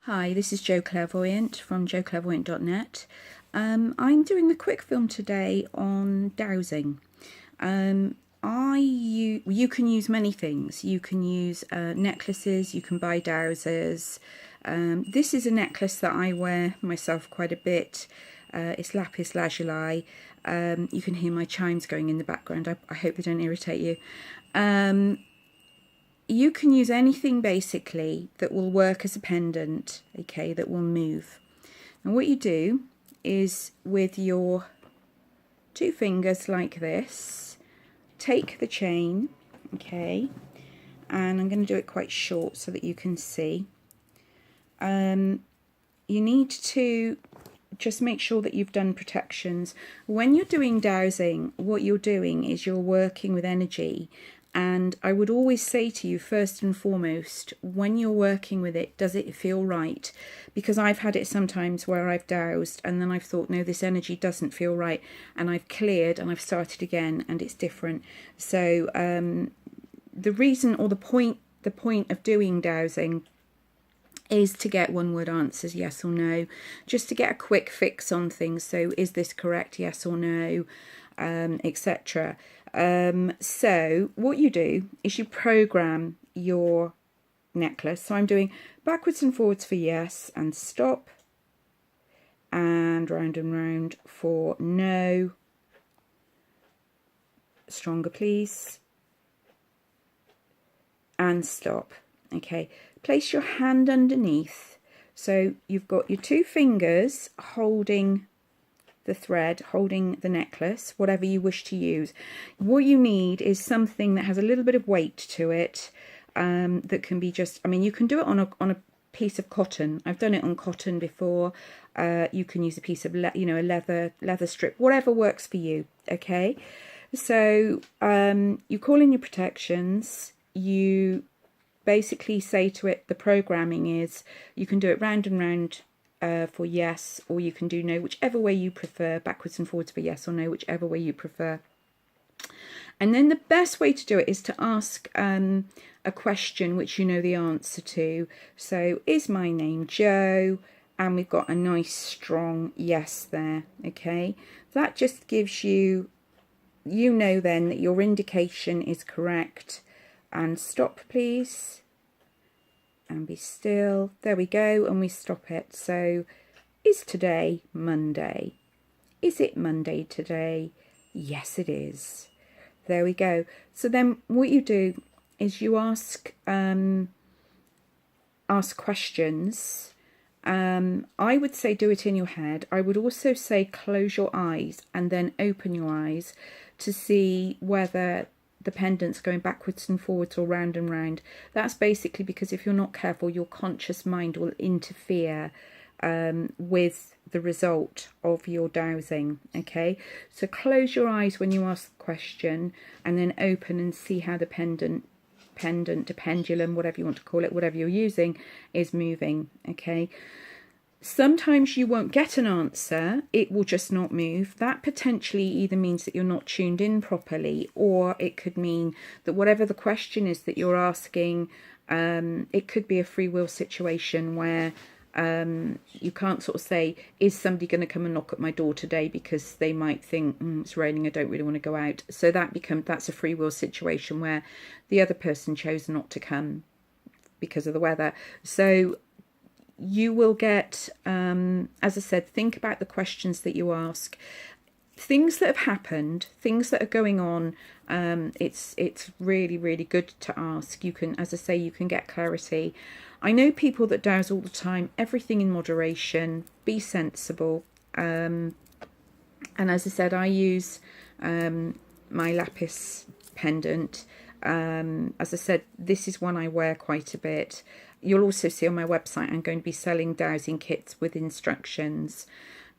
Hi, this is Jo Clairvoyant from joclairvoyant.net. I'm doing a quick film today on dowsing. You can use many things. You can use necklaces, you can buy dowsers. This is a necklace that I wear myself quite a bit. It's lapis lazuli. You can hear my chimes going in the background. I hope they don't irritate you. You can use anything basically that will work as a pendant, okay, that will move. And what you do is with your two fingers like this, take the chain, okay, and I'm going to do it quite short so that you can see. You need to just make sure that you've done protections. When you're doing dowsing, what you're doing is you're working with energy. And I would always say to you, first and foremost, when you're working with it, does it feel right? Because I've had it sometimes where I've dowsed and then I've thought, no, this energy doesn't feel right. And I've cleared and I've started again and it's different. So the reason or the point of doing dowsing is to get one-word answers, yes or no, just to get a quick fix on things. So is this correct, yes or no, etc. So what you do is you program your necklace. So I'm doing backwards and forwards for yes and stop, and round for no. Stronger please, and stop. Okay, place your hand underneath. So you've got your two fingers holding the thread, holding the necklace, whatever you wish to use. What you need is something that has a little bit of weight to it, that can be just, I mean, you can do it on a piece of cotton. I've done it on cotton before. You can use a piece of, a leather strip, whatever works for you, okay? So you call in your protections, you basically say to it, the programming is, you can do it round and round for yes, or you can do no, whichever way you prefer, backwards and forwards for yes or no, whichever way you prefer. And then the best way to do it is to ask a question which you know the answer to. So, is my name Jo? And we've got a nice strong yes there, okay? That just gives you, you know then that your indication is correct. And stop please. And be still. There we go, and we stop it. So, is today Monday? Is it Monday today? Yes, it is. There we go. So then what you do is you ask questions. I would say do it in your head. I would also say close your eyes and then open your eyes to see whether the pendant's going backwards and forwards or round and round. That's basically because if you're not careful, your conscious mind will interfere with the result of your dowsing, okay? So close your eyes when you ask the question and then open and see how the pendant, the pendulum, whatever you want to call it, whatever you're using, is moving, okay? Sometimes you won't get an answer, it will just not move. That potentially either means that you're not tuned in properly, or it could mean that whatever the question is that you're asking, it could be a free will situation where you can't sort of say, is somebody going to come and knock at my door today, because they might think it's raining, I don't really want to go out. So that's a free will situation where the other person chose not to come because of the weather. So you will get, as I said, think about the questions that you ask, things that have happened, things that are going on. It's really, really good to ask. You can, as I say, you can get clarity. I know people that douse all the time, everything in moderation, be sensible. And as I said, I use my lapis pendant. As I said, this is one I wear quite a bit. You'll also see on my website I'm going to be selling dowsing kits with instructions.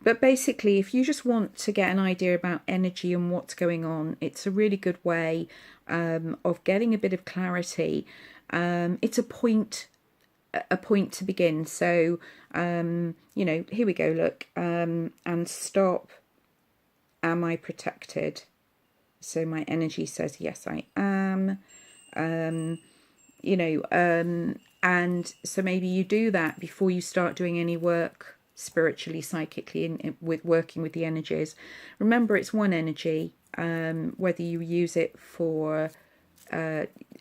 But basically, if you just want to get an idea about energy and what's going on, it's a really good way of getting a bit of clarity. It's a point to begin. So, here we go, look, and stop. Am I protected? So my energy says, yes, I am. And so maybe you do that before you start doing any work spiritually, psychically, with working with the energies. Remember, it's one energy. Whether you use it for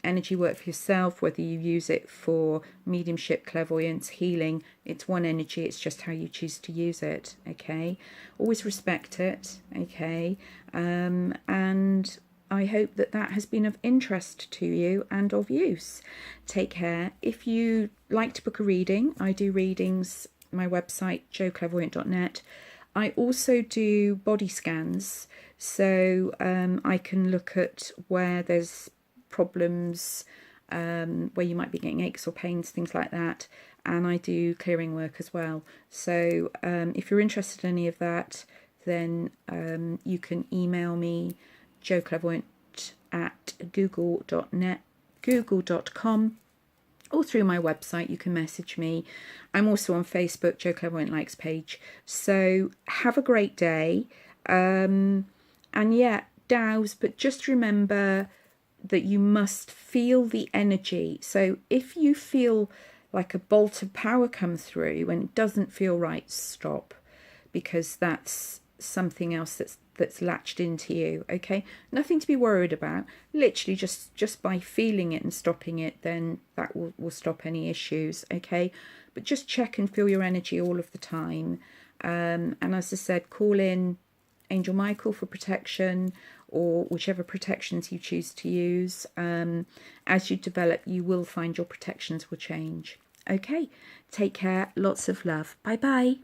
energy work for yourself, whether you use it for mediumship, clairvoyance, healing, it's one energy. It's just how you choose to use it. Okay, always respect it. Okay, and I hope that that has been of interest to you and of use. Take care. If you like to book a reading, I do readings. My website, joeclairvoyant.net. I also do body scans, so I can look at where there's problems, where you might be getting aches or pains, things like that. And I do clearing work as well. So if you're interested in any of that, then you can email me, joeclairvoyant@google.net, google.com, or through my website. You can message me. I'm also on Facebook, Joe Clairvoyant Likes page. So have a great day. And yeah, douse, but just remember that you must feel the energy. So if you feel like a bolt of power come through and it doesn't feel right, stop, because that's something else that's latched into you. Okay, nothing to be worried about. Literally just by feeling it and stopping it, then that will stop any issues. Okay, but just check and feel your energy all of the time. And as I said, call in Angel Michael for protection, or whichever protections you choose to use. As you develop, you will find your protections will change. Okay, take care. Lots of love. Bye bye.